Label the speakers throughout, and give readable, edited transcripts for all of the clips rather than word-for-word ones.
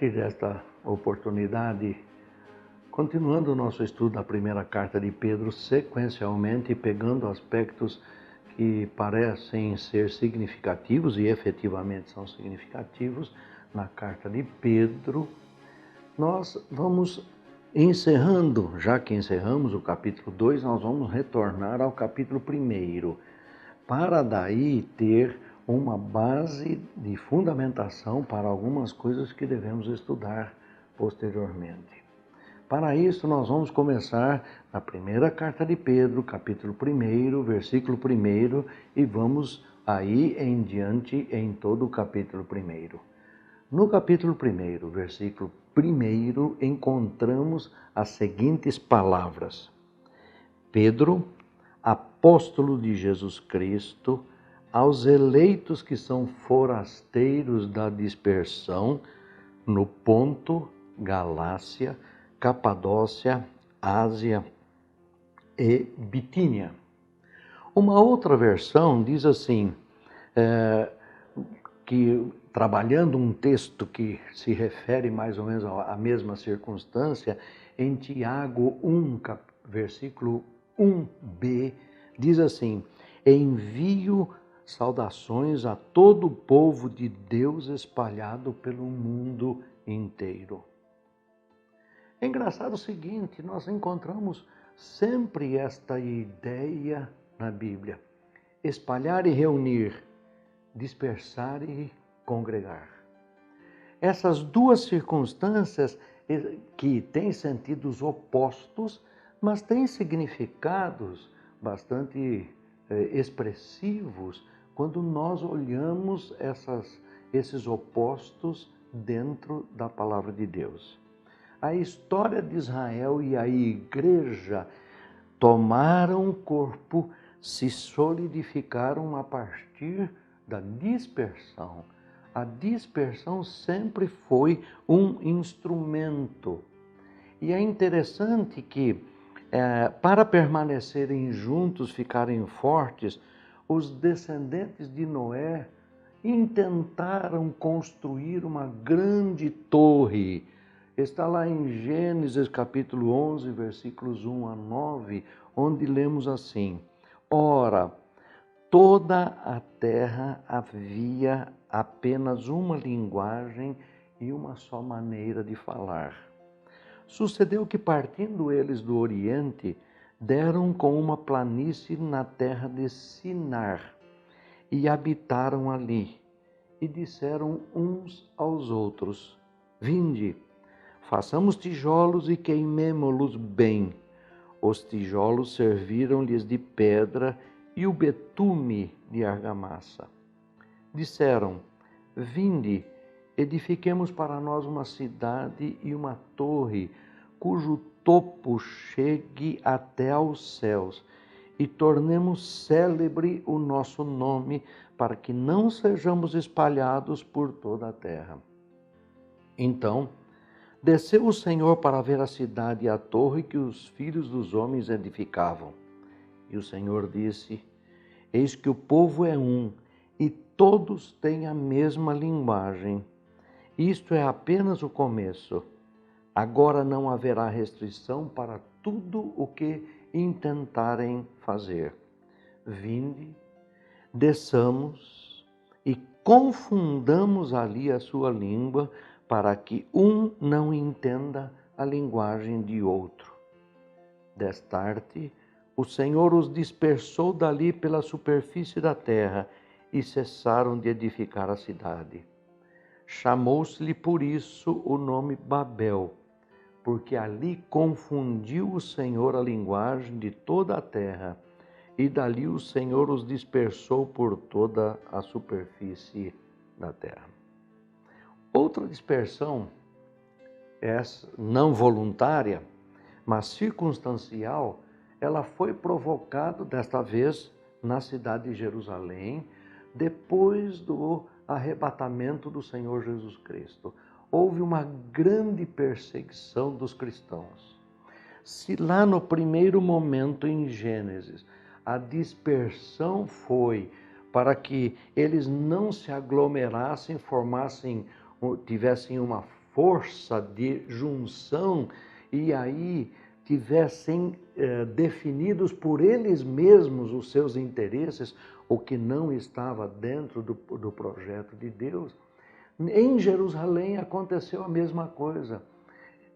Speaker 1: partir desta oportunidade, continuando o nosso estudo da primeira carta de Pedro, sequencialmente pegando aspectos que parecem ser significativos e efetivamente são significativos na carta de Pedro, nós vamos encerrando, já que encerramos o capítulo 2, nós vamos retornar ao capítulo 1, para daí ter uma base de fundamentação para algumas coisas que devemos estudar posteriormente. Para isso, nós vamos começar na primeira carta de Pedro, capítulo 1, versículo 1, e vamos aí em diante em todo o capítulo 1. No capítulo 1, versículo 1, encontramos as seguintes palavras: Pedro, apóstolo de Jesus Cristo, aos eleitos que são forasteiros da dispersão no Ponto, Galácia, Capadócia, Ásia e Bitínia. Uma outra versão diz assim, que trabalhando um texto que se refere mais ou menos à mesma circunstância, em Tiago 1, versículo 1b, diz assim: envio saudações a todo o povo de Deus espalhado pelo mundo inteiro. É engraçado o seguinte, nós encontramos sempre esta ideia na Bíblia: espalhar e reunir, dispersar e congregar. Essas duas circunstâncias que têm sentidos opostos, mas têm significados bastante expressivos quando nós olhamos esses opostos dentro da palavra de Deus. A história de Israel e a igreja tomaram corpo, se solidificaram a partir da dispersão. A dispersão sempre foi um instrumento. E é interessante que, para permanecerem juntos, ficarem fortes, os descendentes de Noé intentaram construir uma grande torre. Está lá em Gênesis capítulo 11, versículos 1 a 9, onde lemos assim: ora, toda a terra havia apenas uma linguagem e uma só maneira de falar. Sucedeu que, partindo eles do Oriente, deram com uma planície na terra de Sinar e habitaram ali. E disseram uns aos outros: vinde, façamos tijolos e queimemo-los bem. Os tijolos serviram-lhes de pedra e o betume de argamassa. Disseram: vinde, edifiquemos para nós uma cidade e uma torre, cujo topo chegue até aos céus, e tornemos célebre o nosso nome, para que não sejamos espalhados por toda a terra. Então desceu o Senhor para ver a cidade e a torre que os filhos dos homens edificavam. E o Senhor disse: eis que o povo é um, e todos têm a mesma linguagem. Isto é apenas o começo. Agora não haverá restrição para tudo o que intentarem fazer. Vinde, desçamos e confundamos ali a sua língua, para que um não entenda a linguagem de outro. Destarte, o Senhor os dispersou dali pela superfície da terra e cessaram de edificar a cidade. Chamou-se-lhe por isso o nome Babel, porque ali confundiu o Senhor a linguagem de toda a terra, e dali o Senhor os dispersou por toda a superfície da terra. Outra dispersão, não voluntária, mas circunstancial, ela foi provocada desta vez na cidade de Jerusalém, depois do arrebatamento do Senhor Jesus Cristo. Houve uma grande perseguição dos cristãos. Se lá no primeiro momento em Gênesis, a dispersão foi para que eles não se aglomerassem, tivessem uma força de junção e aí tivessem definidos por eles mesmos os seus interesses, o que não estava dentro do projeto de Deus. Em Jerusalém aconteceu a mesma coisa.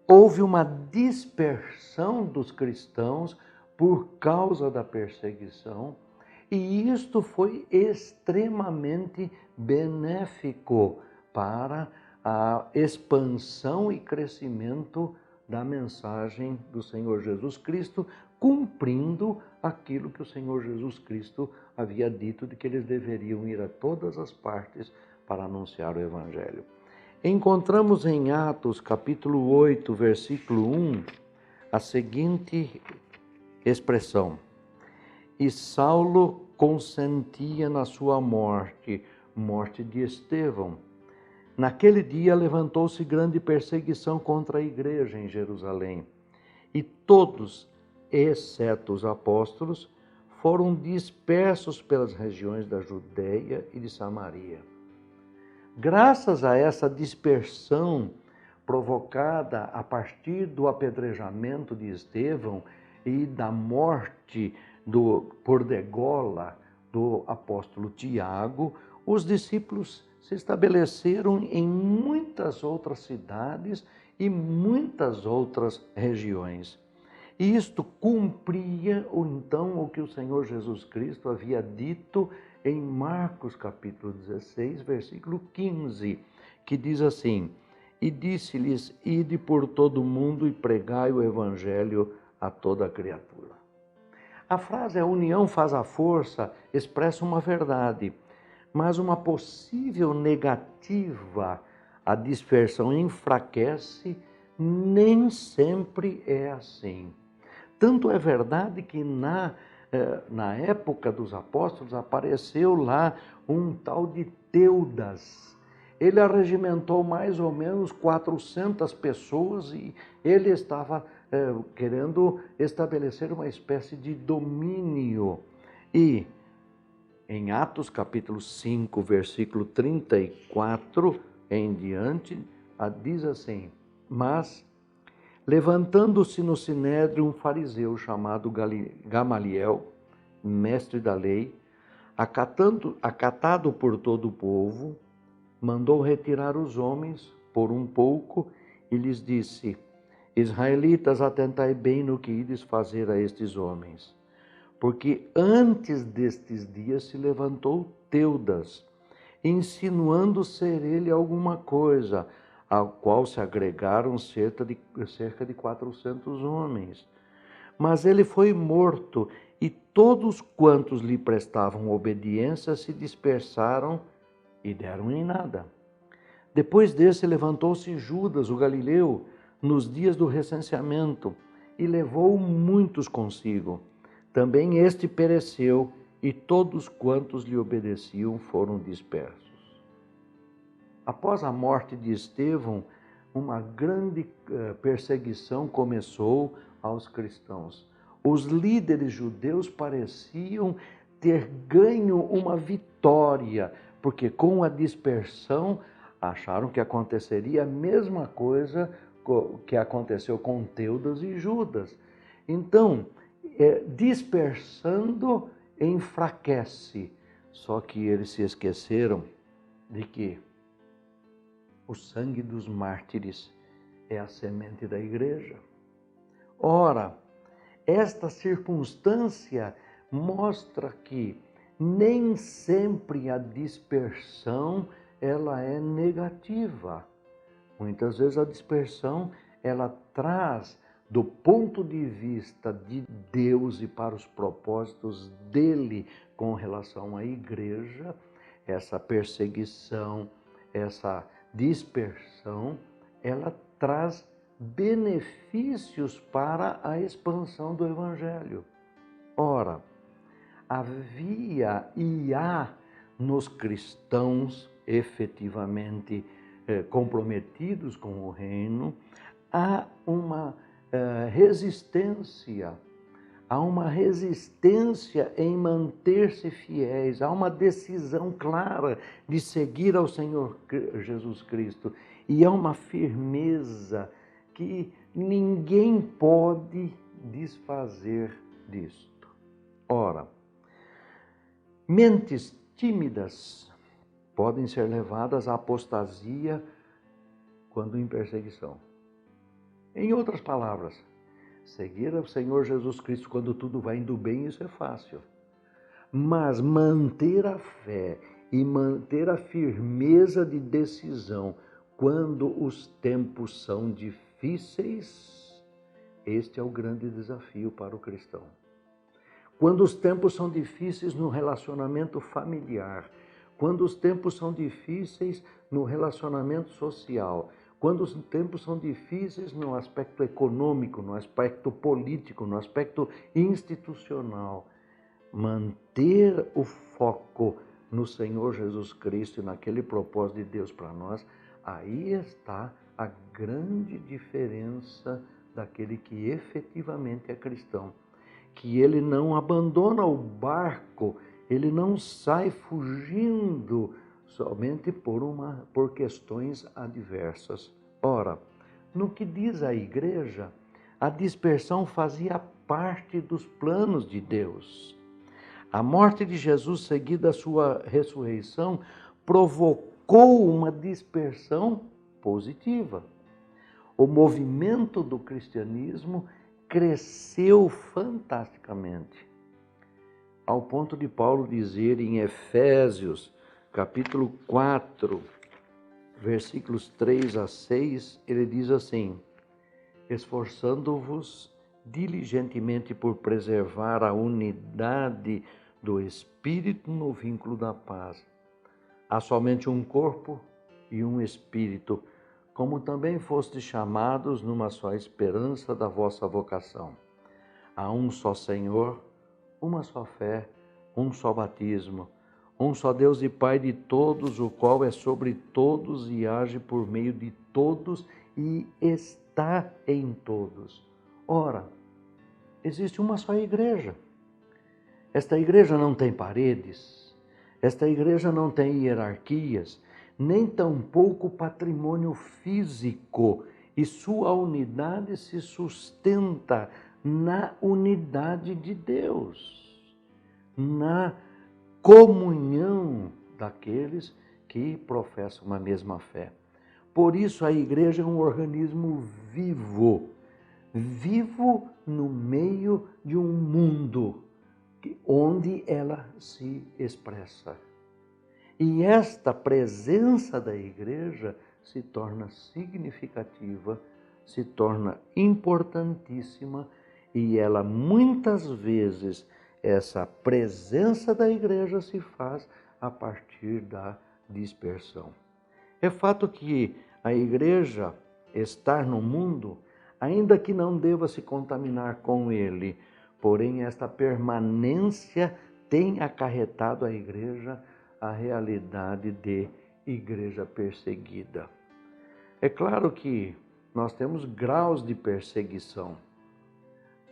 Speaker 1: Houve uma dispersão dos cristãos por causa da perseguição, e isto foi extremamente benéfico para a expansão e crescimento da mensagem do Senhor Jesus Cristo, cumprindo aquilo que o Senhor Jesus Cristo havia dito de que eles deveriam ir a todas as partes para anunciar o Evangelho. Encontramos em Atos capítulo 8, versículo 1, a seguinte expressão: E Saulo consentia na sua morte de Estevão. Naquele dia levantou-se grande perseguição contra a igreja em Jerusalém, e todos, exceto os apóstolos, foram dispersos pelas regiões da Judéia e de Samaria. Graças a essa dispersão provocada a partir do apedrejamento de Estevão e da morte por degola do apóstolo Tiago, os discípulos se estabeleceram em muitas outras cidades e muitas outras regiões. E isto cumpria então o que o Senhor Jesus Cristo havia dito em Marcos capítulo 16, versículo 15, que diz assim: E disse-lhes, ide por todo o mundo e pregai o evangelho a toda criatura. A frase "a união faz a força" expressa uma verdade, mas uma possível negativa, a dispersão enfraquece, nem sempre é assim. Tanto é verdade que na época dos apóstolos apareceu lá um tal de Teudas. Ele arregimentou mais ou menos 400 pessoas e ele estava querendo estabelecer uma espécie de domínio. E em Atos capítulo 5, versículo 34 em diante, diz assim: Mas levantando-se no sinédrio um fariseu chamado Gamaliel, mestre da lei, acatado por todo o povo, mandou retirar os homens por um pouco e lhes disse: Israelitas, atentai bem no que ides fazer a estes homens, porque antes destes dias se levantou Teudas, insinuando ser ele alguma coisa, ao qual se agregaram cerca de 400 homens. Mas ele foi morto, e todos quantos lhe prestavam obediência se dispersaram e deram em nada. Depois desse levantou-se Judas, o Galileu, nos dias do recenseamento, e levou muitos consigo. Também este pereceu, e todos quantos lhe obedeciam foram dispersos. Após a morte de Estevão, uma grande perseguição começou aos cristãos. Os líderes judeus pareciam ter ganho uma vitória, porque com a dispersão acharam que aconteceria a mesma coisa que aconteceu com Teudas e Judas. Então, dispersando enfraquece, só que eles se esqueceram de que o sangue dos mártires é a semente da igreja. Ora, esta circunstância mostra que nem sempre a dispersão ela é negativa. Muitas vezes a dispersão ela traz, do ponto de vista de Deus e para os propósitos dele com relação à igreja, essa perseguição, essa dispersão, ela traz benefícios para a expansão do Evangelho. Ora, havia e há nos cristãos efetivamente comprometidos com o reino, há uma resistência há uma resistência em manter-se fiéis, há uma decisão clara de seguir ao Senhor Jesus Cristo. E há uma firmeza que ninguém pode desfazer disto. Ora, mentes tímidas podem ser levadas à apostasia quando em perseguição. Em outras palavras, seguir ao Senhor Jesus Cristo quando tudo vai indo bem, isso é fácil. Mas manter a fé e manter a firmeza de decisão quando os tempos são difíceis, este é o grande desafio para o cristão. Quando os tempos são difíceis no relacionamento familiar, quando os tempos são difíceis no relacionamento social, quando os tempos são difíceis no aspecto econômico, no aspecto político, no aspecto institucional, manter o foco no Senhor Jesus Cristo e naquele propósito de Deus para nós, aí está a grande diferença daquele que efetivamente é cristão. Que ele não abandona o barco, ele não sai fugindo somente por questões adversas. Ora, no que diz a igreja, a dispersão fazia parte dos planos de Deus. A morte de Jesus, seguida a sua ressurreição, provocou uma dispersão positiva. O movimento do cristianismo cresceu fantasticamente, ao ponto de Paulo dizer em Efésios, capítulo 4, versículos 3 a 6, ele diz assim: esforçando-vos diligentemente por preservar a unidade do Espírito no vínculo da paz. Há somente um corpo e um Espírito, como também fostes chamados numa só esperança da vossa vocação. Há um só Senhor, uma só fé, um só batismo, um só Deus e Pai de todos, o qual é sobre todos e age por meio de todos e está em todos. Ora, existe uma só igreja. Esta igreja não tem paredes, esta igreja não tem hierarquias, nem tampouco patrimônio físico, e sua unidade se sustenta na unidade de Deus, na comunhão daqueles que professam uma mesma fé. Por isso a igreja é um organismo vivo, vivo no meio de um mundo onde ela se expressa. E esta presença da igreja se torna significativa, se torna importantíssima, e ela muitas vezes, essa presença da igreja se faz a partir da dispersão. É fato que a igreja estar no mundo, ainda que não deva se contaminar com ele, porém esta permanência tem acarretado à igreja a realidade de igreja perseguida. É claro que nós temos graus de perseguição.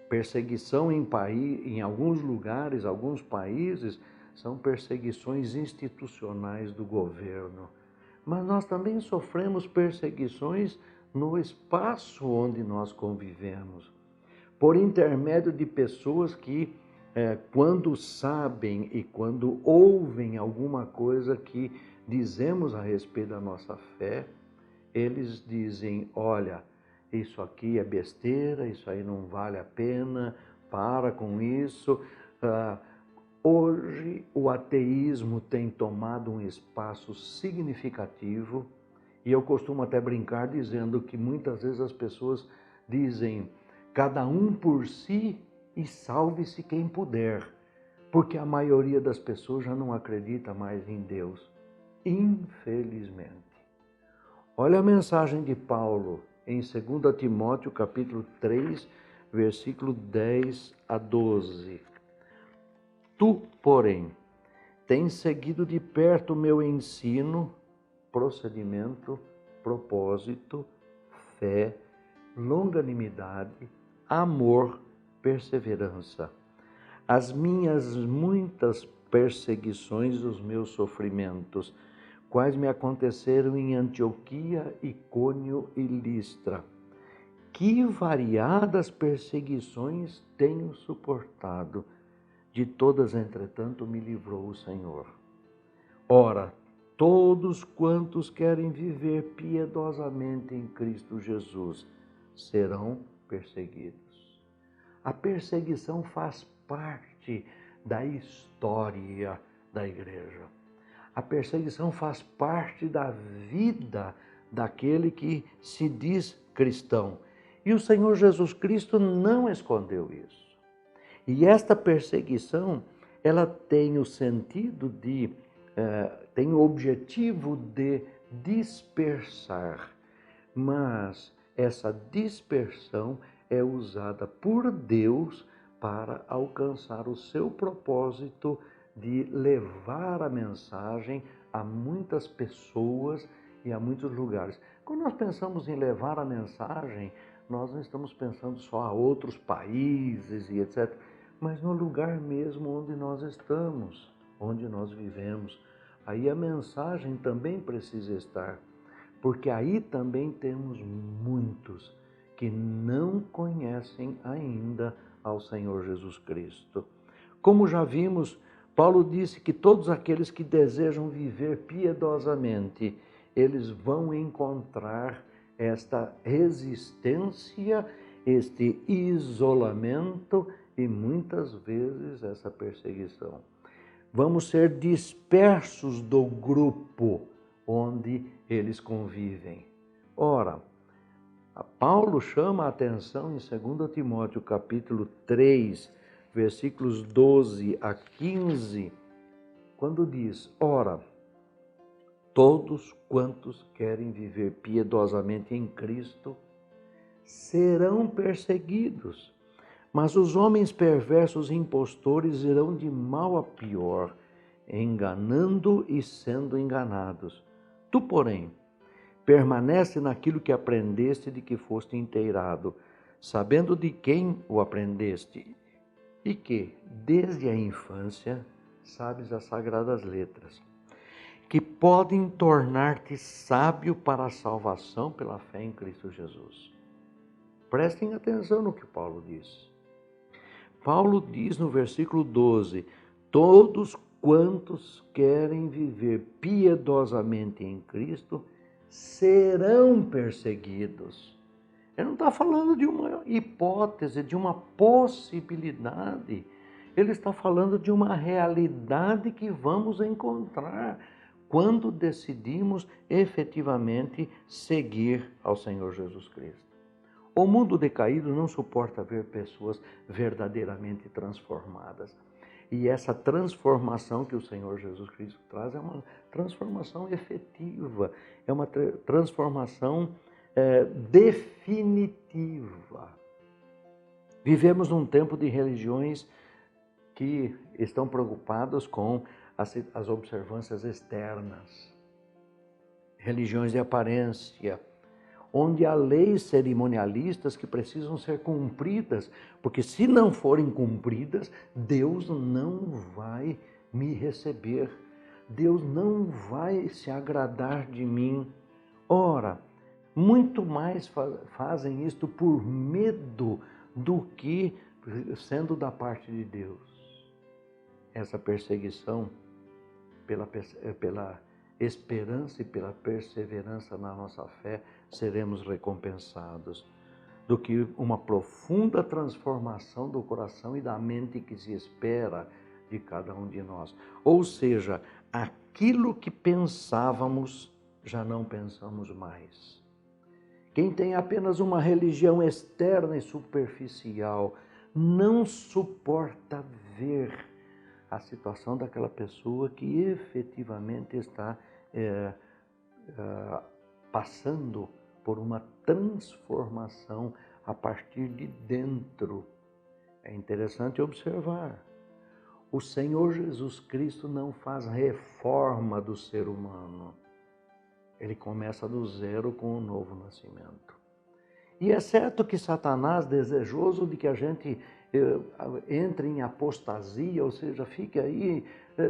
Speaker 1: Perseguição em alguns lugares, alguns países, são perseguições institucionais do governo. Mas nós também sofremos perseguições no espaço onde nós convivemos, por intermédio de pessoas que, quando sabem e quando ouvem alguma coisa que dizemos a respeito da nossa fé, eles dizem: olha, isso aqui é besteira, isso aí não vale a pena, para com isso. Hoje o ateísmo tem tomado um espaço significativo, e eu costumo até brincar dizendo que muitas vezes as pessoas dizem: cada um por si e salve-se quem puder, porque a maioria das pessoas já não acredita mais em Deus, infelizmente. Olha a mensagem de Paulo em 2 Timóteo capítulo 3, versículo 10 a 12. Tu, porém, tens seguido de perto o meu ensino, procedimento, propósito, fé, longanimidade, amor, perseverança. As minhas muitas perseguições, os meus sofrimentos, quais me aconteceram em Antioquia, Icônio e Listra. Que variadas perseguições tenho suportado, de todas, entretanto, me livrou o Senhor. Ora, todos quantos querem viver piedosamente em Cristo Jesus serão perseguidos. A perseguição faz parte da história da igreja. A perseguição faz parte da vida daquele que se diz cristão. E o Senhor Jesus Cristo não escondeu isso. E esta perseguição, ela tem o sentido tem o objetivo de dispersar. Mas essa dispersão é usada por Deus para alcançar o seu propósito de levar a mensagem a muitas pessoas e a muitos lugares. Quando nós pensamos em levar a mensagem, nós não estamos pensando só a outros países e etc., mas no lugar mesmo onde nós estamos, onde nós vivemos. Aí a mensagem também precisa estar, porque aí também temos muitos que não conhecem ainda ao Senhor Jesus Cristo. Como já vimos, Paulo disse que todos aqueles que desejam viver piedosamente, eles vão encontrar esta resistência, este isolamento e muitas vezes essa perseguição. Vamos ser dispersos do grupo onde eles convivem. Ora, Paulo chama a atenção em 2 Timóteo capítulo 3, versículos 12 a 15, quando diz: ora, todos quantos querem viver piedosamente em Cristo serão perseguidos, mas os homens perversos e impostores irão de mal a pior, enganando e sendo enganados. Tu, porém, permanece naquilo que aprendeste, de que foste inteirado, sabendo de quem o aprendeste, e que, desde a infância, sabes as sagradas letras, que podem tornar-te sábio para a salvação pela fé em Cristo Jesus. Prestem atenção no que Paulo diz. Paulo diz no versículo 12, todos quantos querem viver piedosamente em Cristo serão perseguidos. Ele não está falando de uma hipótese, de uma possibilidade. Ele está falando de uma realidade que vamos encontrar quando decidimos efetivamente seguir ao Senhor Jesus Cristo. O mundo decaído não suporta ver pessoas verdadeiramente transformadas. E essa transformação que o Senhor Jesus Cristo traz é uma transformação efetiva, é uma transformação definitiva. Vivemos num tempo de religiões que estão preocupadas com as observâncias externas, religiões de aparência, onde há leis cerimonialistas que precisam ser cumpridas, porque se não forem cumpridas, Deus não vai me receber, Deus não vai se agradar de mim. Ora, muito mais fazem isto por medo do que sendo da parte de Deus. Essa perseguição pela esperança e pela perseverança na nossa fé, seremos recompensados, do que uma profunda transformação do coração e da mente que se espera de cada um de nós. Ou seja, aquilo que pensávamos, já não pensamos mais. Quem tem apenas uma religião externa e superficial, não suporta ver a situação daquela pessoa que efetivamente está passando por uma transformação a partir de dentro. É interessante observar. O Senhor Jesus Cristo não faz reforma do ser humano. Ele começa do zero com o novo nascimento. E é certo que Satanás, desejoso de que a gente entre em apostasia, ou seja, fique aí,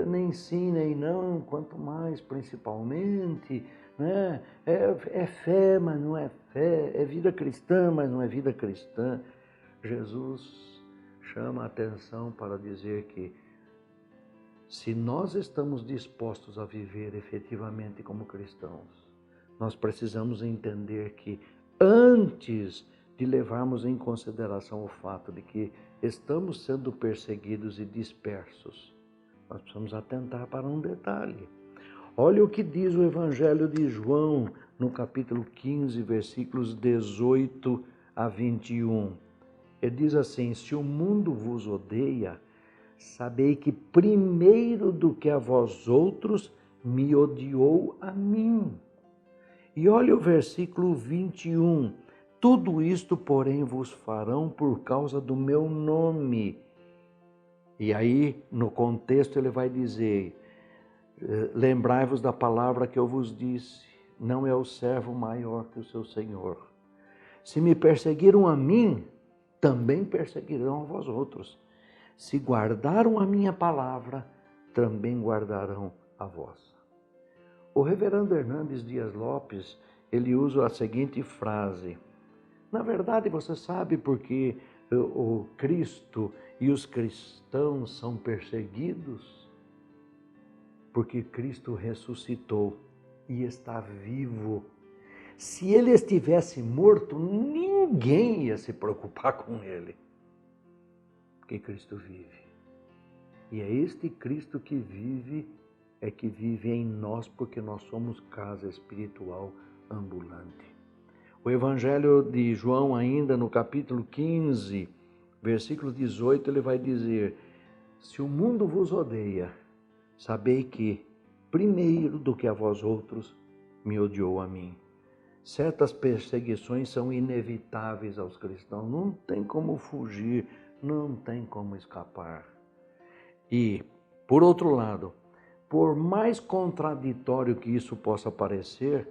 Speaker 1: nem sim, nem não, quanto mais principalmente, né? É fé, mas não é fé, é vida cristã, mas não é vida cristã. Jesus chama a atenção para dizer que se nós estamos dispostos a viver efetivamente como cristãos, nós precisamos entender que antes de levarmos em consideração o fato de que estamos sendo perseguidos e dispersos, nós precisamos atentar para um detalhe. Olha o que diz o Evangelho de João, no capítulo 15, versículos 18 a 21. Ele diz assim: se o mundo vos odeia, sabei que primeiro do que a vós outros me odiou a mim. E olha o versículo 21. Tudo isto, porém, vos farão por causa do meu nome. E aí, no contexto, ele vai dizer: lembrai-vos da palavra que eu vos disse, não é o servo maior que o seu senhor. Se me perseguiram a mim, também perseguirão a vós outros. Se guardaram a minha palavra, também guardarão a vossa. O reverendo Hernandes Dias Lopes, ele usa a seguinte frase: na verdade, você sabe por que o Cristo e os cristãos são perseguidos? Porque Cristo ressuscitou e está vivo. Se ele estivesse morto, ninguém ia se preocupar com ele. Porque Cristo vive. E é este Cristo que vive em nós, porque nós somos casa espiritual ambulante. O Evangelho de João, ainda no capítulo 15, versículo 18, ele vai dizer: se o mundo vos odeia, sabei que, primeiro do que a vós outros, me odiou a mim. Certas perseguições são inevitáveis aos cristãos, não tem como fugir, não tem como escapar. E, por outro lado, por mais contraditório que isso possa parecer,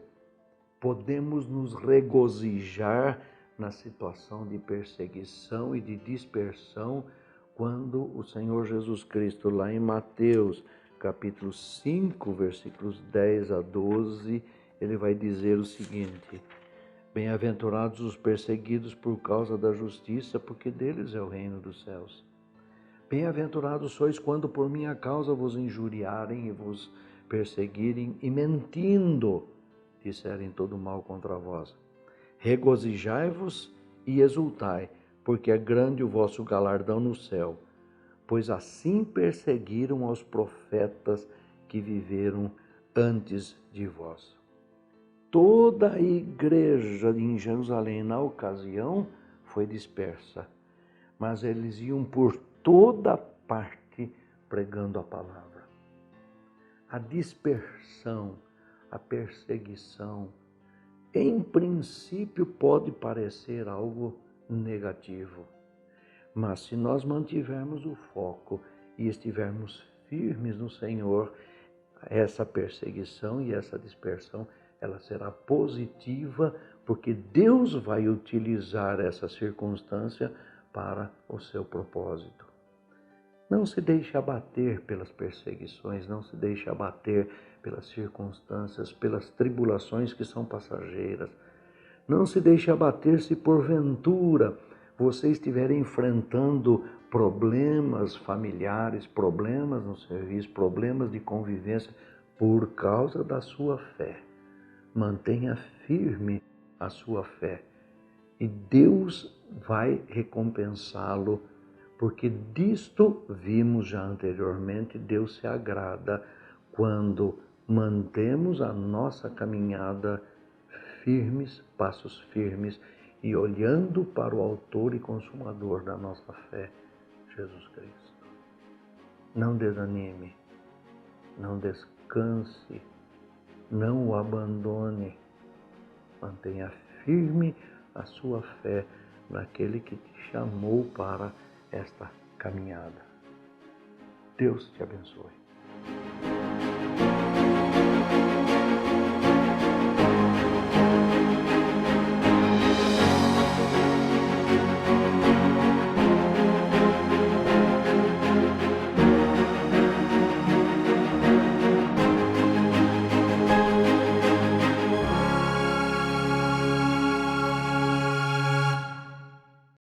Speaker 1: podemos nos regozijar na situação de perseguição e de dispersão quando o Senhor Jesus Cristo, lá em Mateus, capítulo 5, versículos 10 a 12, ele vai dizer o seguinte: bem-aventurados os perseguidos por causa da justiça, porque deles é o reino dos céus. Bem-aventurados sois quando por minha causa vos injuriarem e vos perseguirem e mentindo disserem todo mal contra vós. Regozijai-vos e exultai, porque é grande o vosso galardão no céu, pois assim perseguiram aos profetas que viveram antes de vós. Toda a igreja em Jerusalém, na ocasião, foi dispersa, mas eles iam por toda parte pregando a palavra. A dispersão, a perseguição, em princípio pode parecer algo negativo, mas se nós mantivermos o foco e estivermos firmes no Senhor, essa perseguição e essa dispersão, ela será positiva, porque Deus vai utilizar essa circunstância para o seu propósito. Não se deixe abater pelas perseguições, não se deixe abater pelas circunstâncias, pelas tribulações que são passageiras. Não se deixe abater se porventura você estiver enfrentando problemas familiares, problemas no serviço, problemas de convivência por causa da sua fé. Mantenha firme a sua fé e Deus vai recompensá-lo, porque disto vimos já anteriormente, Deus se agrada quando mantemos a nossa caminhada firmes, passos firmes e olhando para o autor e consumador da nossa fé, Jesus Cristo. Não desanime, não descanse, não o abandone, mantenha firme a sua fé naquele que te chamou para esta caminhada. Deus te abençoe.